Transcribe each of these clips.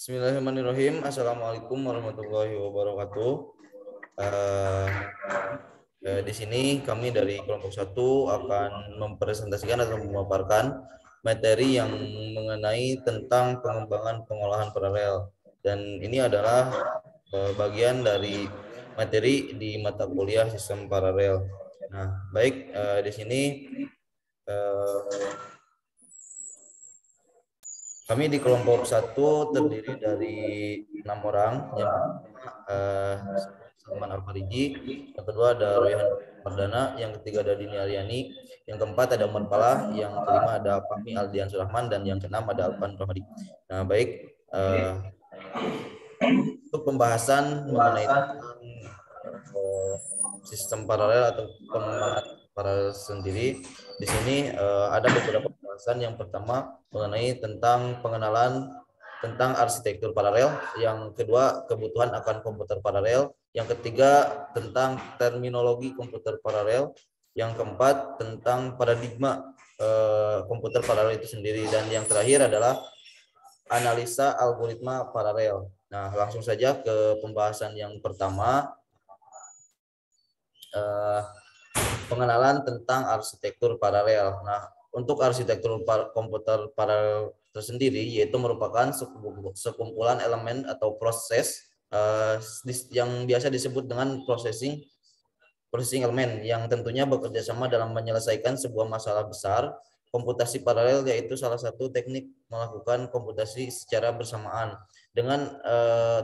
Bismillahirrahmanirrahim. Assalamualaikum warahmatullahi wabarakatuh. Eh, di sini kami dari kelompok satu akan mempresentasikan atau memaparkan materi yang mengenai tentang pengembangan pengolahan paralel. Dan ini adalah bagian dari materi di mata kuliah sistem paralel. Nah, baik, di sini eh, kami di kelompok satu terdiri dari 6 orang. Yang pertama Salman Al-Fariji, yang kedua ada Royhan Mardana, yang ketiga ada Dini Aryani, yang keempat ada Umar Palah, yang kelima ada Fahmi Aldian Surahman, dan yang keenam ada Alvan Rahmadi. Nah, baik, untuk pembahasan mengenai sistem paralel atau pengembangan paralel sendiri, di sini ada beberapa pembahasan. Yang pertama mengenai tentang pengenalan tentang arsitektur paralel, yang kedua kebutuhan akan komputer paralel, yang ketiga tentang terminologi komputer paralel, yang keempat tentang paradigma komputer paralel itu sendiri, dan yang terakhir adalah analisa algoritma paralel. Nah, langsung saja ke pembahasan yang pertama, pengenalan tentang arsitektur paralel. Nah, untuk arsitektur komputer paralel tersendiri yaitu merupakan sekumpulan elemen atau proses yang biasa disebut dengan processing elemen, yang tentunya bekerja sama dalam menyelesaikan sebuah masalah besar. Komputasi paralel yaitu salah satu teknik melakukan komputasi secara bersamaan dengan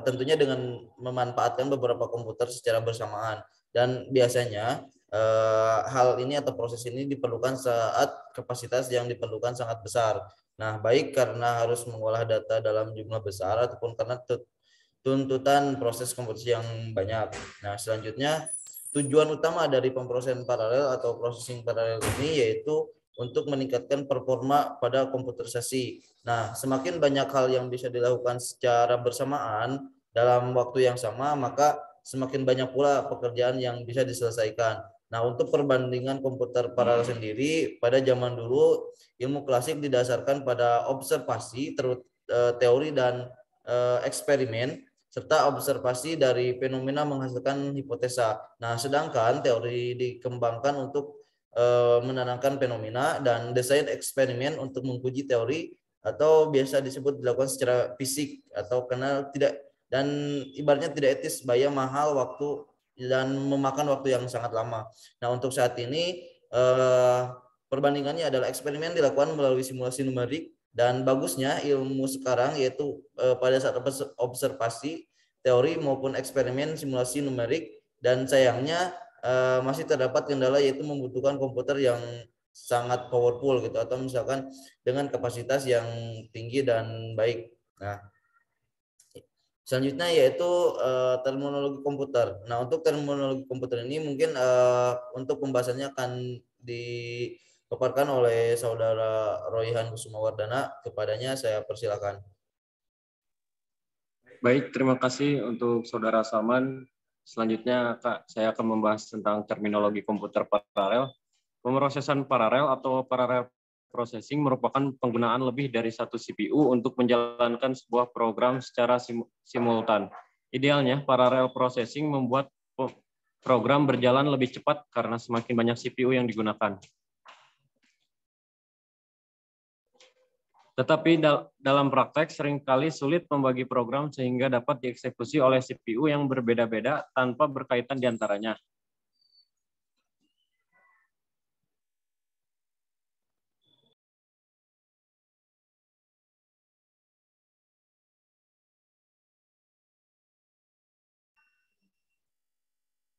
tentunya dengan memanfaatkan beberapa komputer secara bersamaan, dan biasanya hal ini atau proses ini diperlukan saat kapasitas yang diperlukan sangat besar. Nah, baik karena harus mengolah data dalam jumlah besar ataupun karena tuntutan proses komputasi yang banyak. Nah, selanjutnya tujuan utama dari pemrosesan paralel atau processing paralel ini yaitu untuk meningkatkan performa pada komputerisasi. Nah, semakin banyak hal yang bisa dilakukan secara bersamaan dalam waktu yang sama, maka semakin banyak pula pekerjaan yang bisa diselesaikan. Nah, untuk perbandingan komputer paralel sendiri, pada zaman dulu ilmu klasik didasarkan pada observasi, teori dan eksperimen, serta observasi dari fenomena menghasilkan hipotesa. Nah, sedangkan teori dikembangkan untuk menenangkan fenomena, dan desain eksperimen untuk menguji teori atau biasa disebut dilakukan secara fisik atau karena tidak, dan ibaratnya tidak etis, biaya mahal, waktu dan memakan waktu yang sangat lama. Nah, untuk saat ini perbandingannya adalah eksperimen dilakukan melalui simulasi numerik, dan bagusnya ilmu sekarang yaitu pada saat observasi, teori maupun eksperimen simulasi numerik, dan sayangnya masih terdapat kendala yaitu membutuhkan komputer yang sangat powerful gitu, atau misalkan dengan kapasitas yang tinggi dan baik. Nah, selanjutnya yaitu terminologi komputer. Nah, untuk terminologi komputer ini mungkin untuk pembahasannya akan dipaparkan oleh saudara Royhan Kusumawardana. Kepadanya saya persilakan. Baik, terima kasih untuk saudara Salman. Selanjutnya saya akan membahas tentang terminologi komputer paralel. Pemrosesan paralel atau parallel processing merupakan penggunaan lebih dari satu CPU untuk menjalankan sebuah program secara simultan. Idealnya, parallel processing membuat program berjalan lebih cepat karena semakin banyak CPU yang digunakan. Tetapi dalam praktek seringkali sulit membagi program sehingga dapat dieksekusi oleh CPU yang berbeda-beda tanpa berkaitan di antaranya.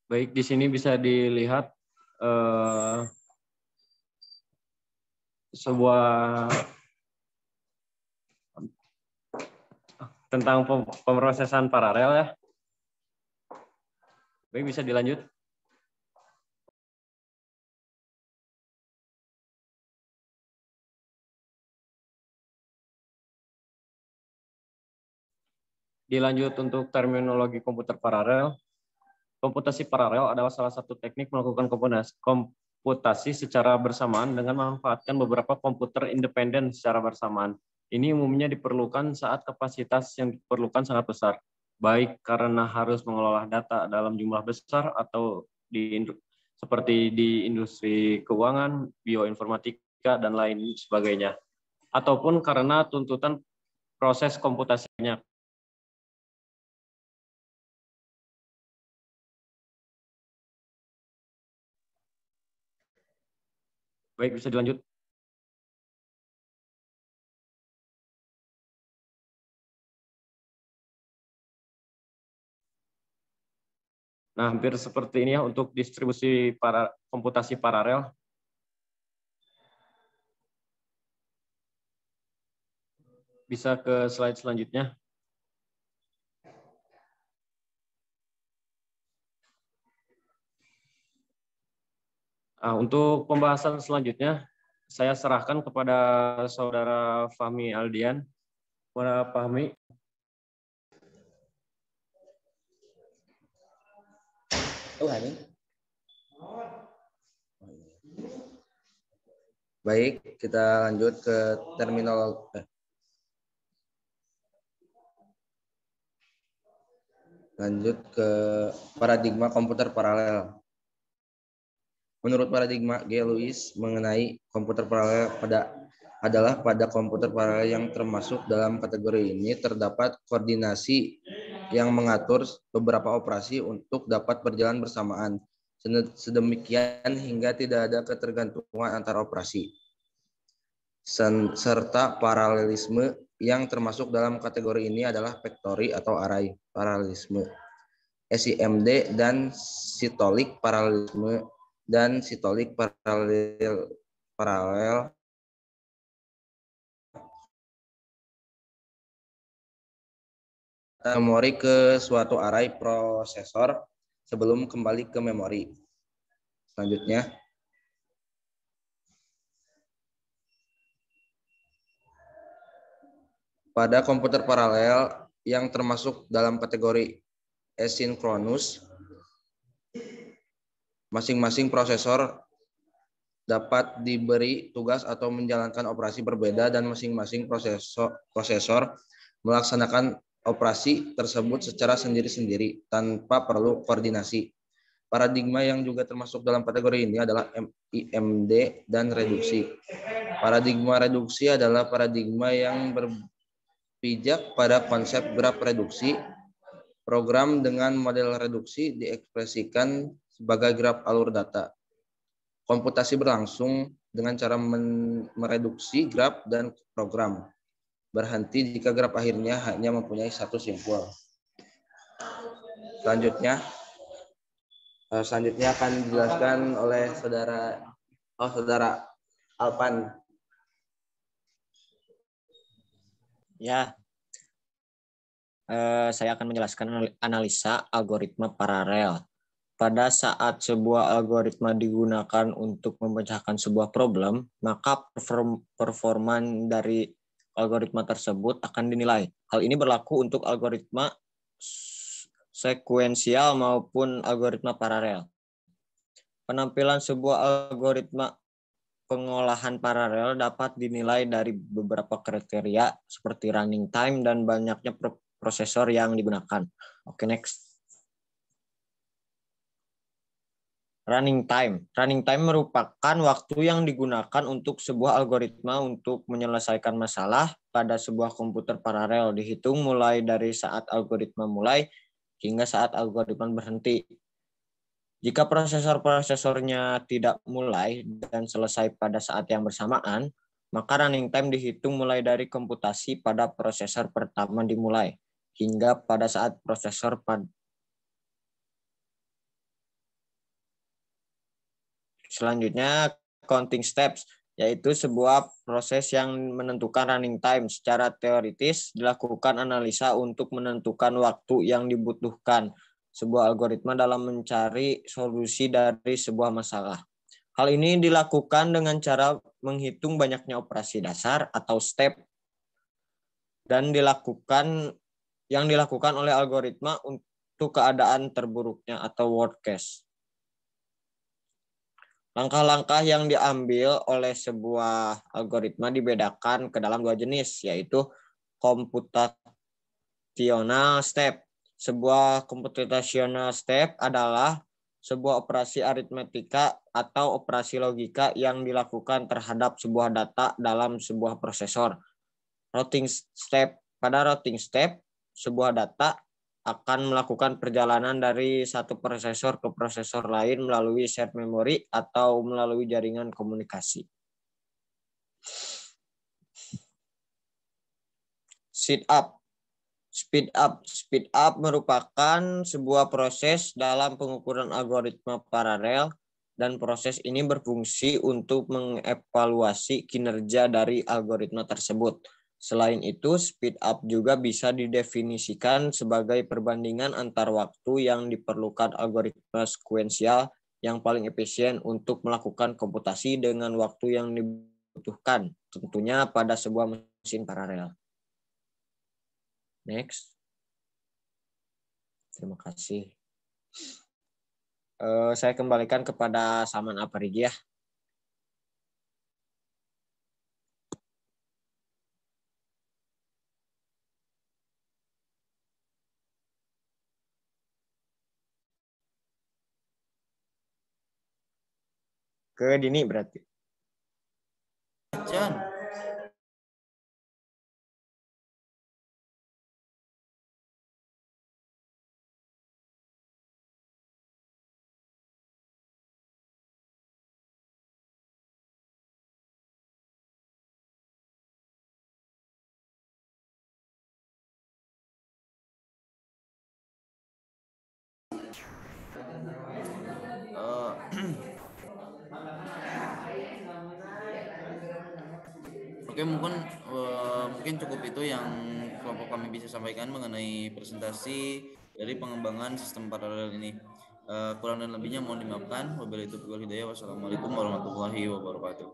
Baik, di sini bisa dilihat sebuah tentang pemrosesan paralel ya. Baik, bisa dilanjut. Dilanjut untuk terminologi komputer paralel. Komputasi paralel adalah salah satu teknik melakukan komputasi secara bersamaan dengan memanfaatkan beberapa komputer independen secara bersamaan. Ini umumnya diperlukan saat kapasitas yang diperlukan sangat besar, baik karena harus mengelola data dalam jumlah besar atau seperti di industri keuangan, bioinformatika, dan lain sebagainya, ataupun karena tuntutan proses komputasinya. Baik, bisa dilanjut. Nah, hampir seperti ini ya untuk distribusi komputasi paralel. Bisa ke slide selanjutnya. Nah, untuk pembahasan selanjutnya, saya serahkan kepada Saudara Fahmi Aldian. Saudara Fahmi. Baik, kita lanjut ke terminologi. Lanjut ke paradigma komputer paralel. Menurut paradigma G. Lewis mengenai komputer paralel adalah pada komputer paralel yang termasuk dalam kategori ini terdapat koordinasi yang mengatur beberapa operasi untuk dapat berjalan bersamaan, sedemikian hingga tidak ada ketergantungan antar operasi. Serta paralelisme yang termasuk dalam kategori ini adalah factory atau array paralelisme, SIMD dan cyclic paralelisme dan cyclic paralel memori ke suatu array prosesor sebelum kembali ke memori. Selanjutnya, pada komputer paralel yang termasuk dalam kategori asinkronus, masing-masing prosesor dapat diberi tugas atau menjalankan operasi berbeda dan masing-masing prosesor melaksanakan operasi tersebut secara sendiri-sendiri tanpa perlu koordinasi. Paradigma yang juga termasuk dalam kategori ini adalah IMD dan reduksi. Paradigma reduksi adalah paradigma yang berpijak pada konsep graf reduksi. Program dengan model reduksi diekspresikan sebagai graf alur data. Komputasi berlangsung dengan cara mereduksi graf dan program. Berhenti jika graf akhirnya hanya mempunyai satu simpul. Selanjutnya akan dijelaskan oleh saudara Alpan. Ya, saya akan menjelaskan analisa algoritma paralel. Pada saat sebuah algoritma digunakan untuk memecahkan sebuah problem, maka performa dari algoritma tersebut akan dinilai. Hal ini berlaku untuk algoritma sekuensial maupun algoritma paralel. Penampilan sebuah algoritma pengolahan paralel dapat dinilai dari beberapa kriteria seperti running time dan banyaknya prosesor yang digunakan. Oke, next. Running time. Running time merupakan waktu yang digunakan untuk sebuah algoritma untuk menyelesaikan masalah pada sebuah komputer paralel, dihitung mulai dari saat algoritma mulai hingga saat algoritma berhenti. Jika prosesornya tidak mulai dan selesai pada saat yang bersamaan, maka running time dihitung mulai dari komputasi pada prosesor pertama dimulai hingga pada saat prosesor Selanjutnya, counting steps, yaitu sebuah proses yang menentukan running time. Secara teoritis, dilakukan analisa untuk menentukan waktu yang dibutuhkan sebuah algoritma dalam mencari solusi dari sebuah masalah. Hal ini dilakukan dengan cara menghitung banyaknya operasi dasar atau step dan yang dilakukan oleh algoritma untuk keadaan terburuknya atau worst case. Langkah-langkah yang diambil oleh sebuah algoritma dibedakan ke dalam dua jenis, yaitu computational step. Sebuah computational step adalah sebuah operasi aritmetika atau operasi logika yang dilakukan terhadap sebuah data dalam sebuah prosesor. Routing step. Pada routing step, sebuah data akan melakukan perjalanan dari satu prosesor ke prosesor lain melalui shared memory atau melalui jaringan komunikasi. Speed up. Speed up merupakan sebuah proses dalam pengukuran algoritma paralel dan proses ini berfungsi untuk mengevaluasi kinerja dari algoritma tersebut. Selain itu, speed up juga bisa didefinisikan sebagai perbandingan antar waktu yang diperlukan algoritma sekuensial yang paling efisien untuk melakukan komputasi dengan waktu yang dibutuhkan, tentunya pada sebuah mesin paralel. Next. Terima kasih. Saya kembalikan kepada Saman Aparigi ya. Ke Dini berarti. Jan. Oke, mungkin cukup itu yang kelompok kami bisa sampaikan mengenai presentasi dari pengembangan sistem paralel ini. Kurang dan lebihnya mohon dimaafkan. Wabillahi taufiq wal hidayah. Wassalamualaikum warahmatullahi wabarakatuh.